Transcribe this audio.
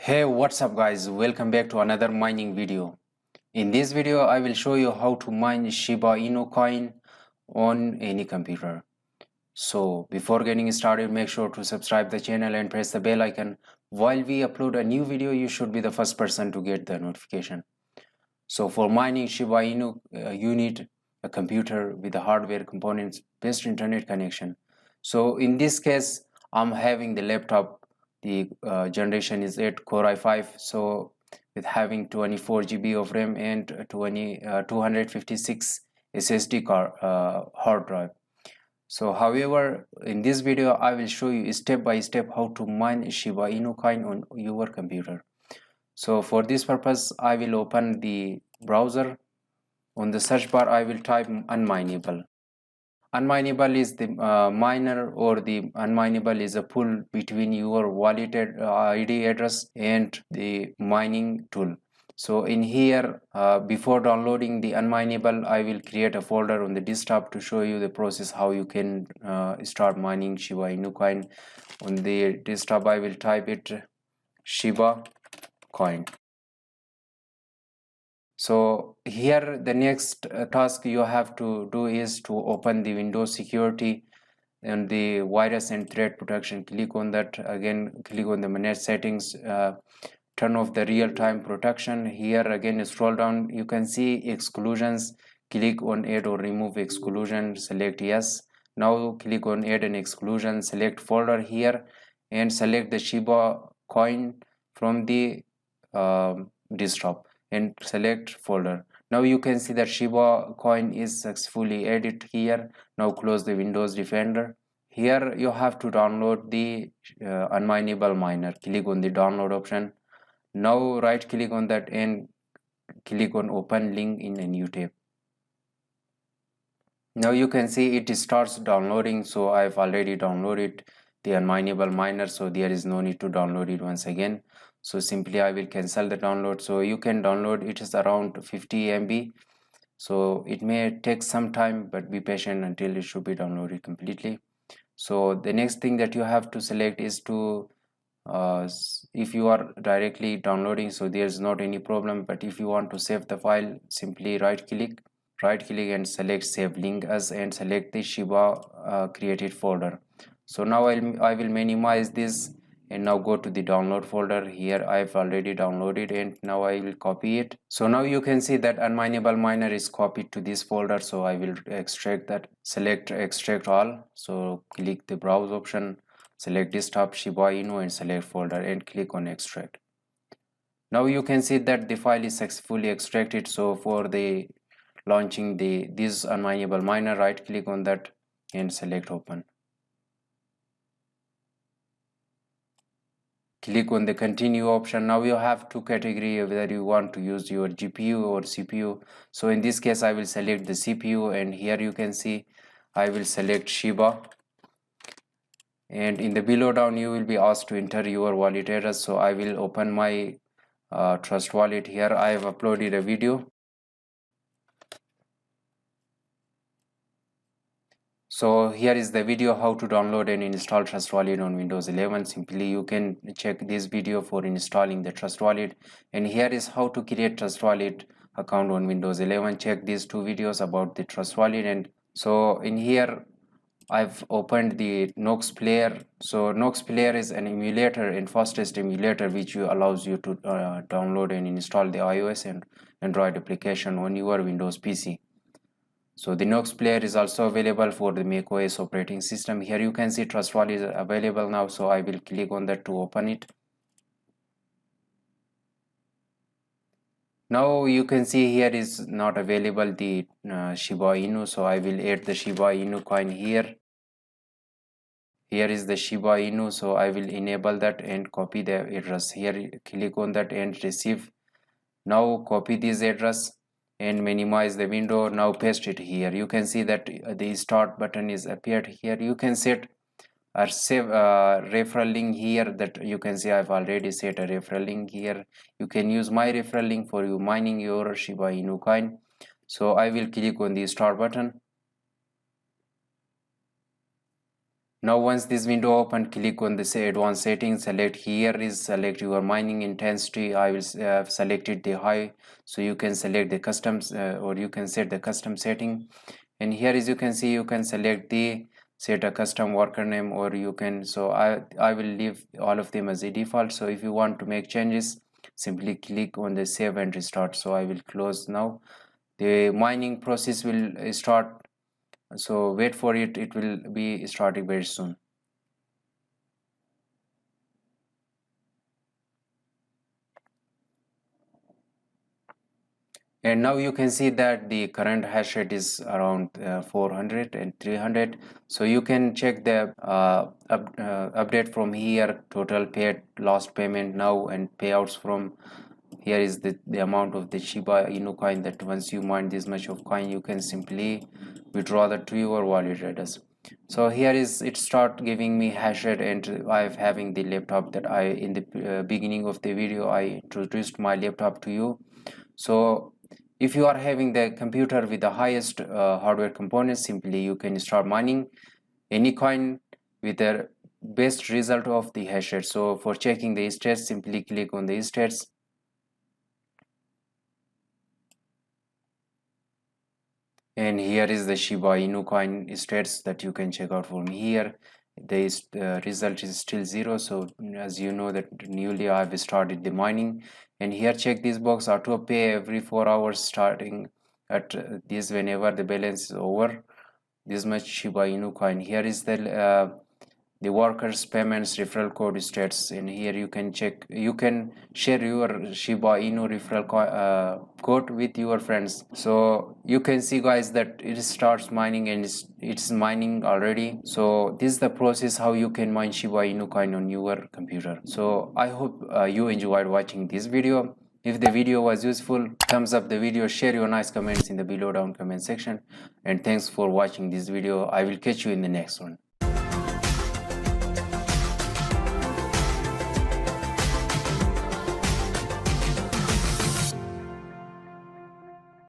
Hey, what's up guys? Welcome back to another mining video. In this video, I will show you how to mine Shiba Inu coin on any computer. So before getting started, make sure to subscribe the channel and press the bell icon. While we upload a new video, you should be the first person to get the notification. So for mining Shiba Inu, you need a computer with the hardware components, best internet connection. So in this case, I'm having the laptop. The generation is 8 Core i5. So with having 24 GB of RAM and 256 SSD hard drive. So however, in this video, I will show you step by step how to mine Shiba Inu coin on your computer. So for this purpose, I will open the browser. On the search bar, I will type unmineable. Unmineable is the miner, or the unmineable is a pull between your wallet ID address and the mining tool. So in here, before downloading the unmineable, I will create a folder on the desktop to show you the process how you can start mining Shiba Inu coin. On the desktop, I will type it Shiba coin. So here the next task you have to do is to open the Windows security and the virus and threat protection. Click on that. Again, click on the manage settings, turn off the real-time protection. Here again, scroll down, you can see exclusions. Click on add or remove exclusion, select yes. Now click on add an exclusion, select folder here and select the Shiba coin from the desktop and select folder. Now you can see that Shiba coin is successfully added here. Now close the Windows Defender. Here you have to download the unmineable miner. Click on the download option. Now right click on that and click on open link in a new tab. Now you can see it starts downloading. So I've already downloaded the unmineable miner, so there is no need to download it once again. So simply I will cancel the download. So you can download it, is around 50 MB. So it may take some time, but be patient until it should be downloaded completely. So the next thing that you have to select is to if you are directly downloading, so there's not any problem, but if you want to save the file, simply right click and select save link as and select the Shiba created folder. So now I will minimize this and now go to the download folder. Here I've already downloaded and now I will copy it. So now you can see that unmineable miner is copied to this folder. So I will extract that, select extract all. So click the browse option, select desktop Shiba Inu and select folder and click on extract. Now you can see that the file is successfully extracted. So for the launching this unmineable miner, right click on that and select open. Click on the continue option. Now you have two categories, whether you want to use your GPU or CPU. So in this case I will select the CPU and here you can see I will select Shiba, and in the below down you will be asked to enter your wallet address. So I will open my Trust Wallet. Here I have uploaded a video. So here is the video how to download and install Trust Wallet on Windows 11. Simply you can check this video for installing the Trust Wallet, and here is how to create Trust Wallet account on Windows 11. Check these two videos about the Trust Wallet. And so in here I've opened the Nox Player. So Nox Player is an emulator and fastest emulator which allows you to download and install the iOS and Android application on your Windows PC. So the Nox Player is also available for the macOS operating system. Here you can see Trust Wallet is available now. So I will click on that to open it. Now you can see here is not available the Shiba Inu. So I will add the Shiba Inu coin here. Here is the Shiba Inu. So I will enable that and copy the address. Here click on that and receive. Now copy this address and minimize the window. Now paste it here. You can see that the start button is appeared here. You can set or save referral link here. That you can see I've already set a referral link here. You can use my referral link for you mining your Shiba Inu coin. So I will click on the start button Now once this window open, click on the advanced settings, select your mining intensity. I will selected the high, so you can select the customs or you can set the custom setting. And here, as you can see, you can select the set a custom worker name, or you can, so I will leave all of them as a default. So if you want to make changes, simply click on the save and restart. So I will close now. The mining process will start, so wait for it, it will be starting very soon. And now you can see that the current hash rate is around 400 and 300. So you can check the update from here, total paid, last payment now, and payouts from here is the amount of the Shiba Inu coin, that once you mine this much of coin, you can simply withdraw that to your wallet address. So here is it start giving me hash rate, and I am having the laptop that I in the beginning of the video I introduced my laptop to you. So if you are having the computer with the highest hardware components, simply you can start mining any coin with the best result of the hash rate. So for checking the stats, simply click on the stats. And here is the Shiba Inu coin stats that you can check out from here. The result is still 0. So as you know that newly I have started the mining. And here check this box, auto pay every 4 hours starting at this whenever the balance is over this much Shiba Inu coin. Here is the workers payments referral code stats, and here you can check, you can share your Shiba Inu referral code with your friends. So you can see guys that it starts mining, and it's mining already. So this is the process how you can mine Shiba Inu coin on your computer. So I hope you enjoyed watching this video. If the video was useful, thumbs up the video, share your nice comments in the below down comment section, and thanks for watching this video. I will catch you in the next one.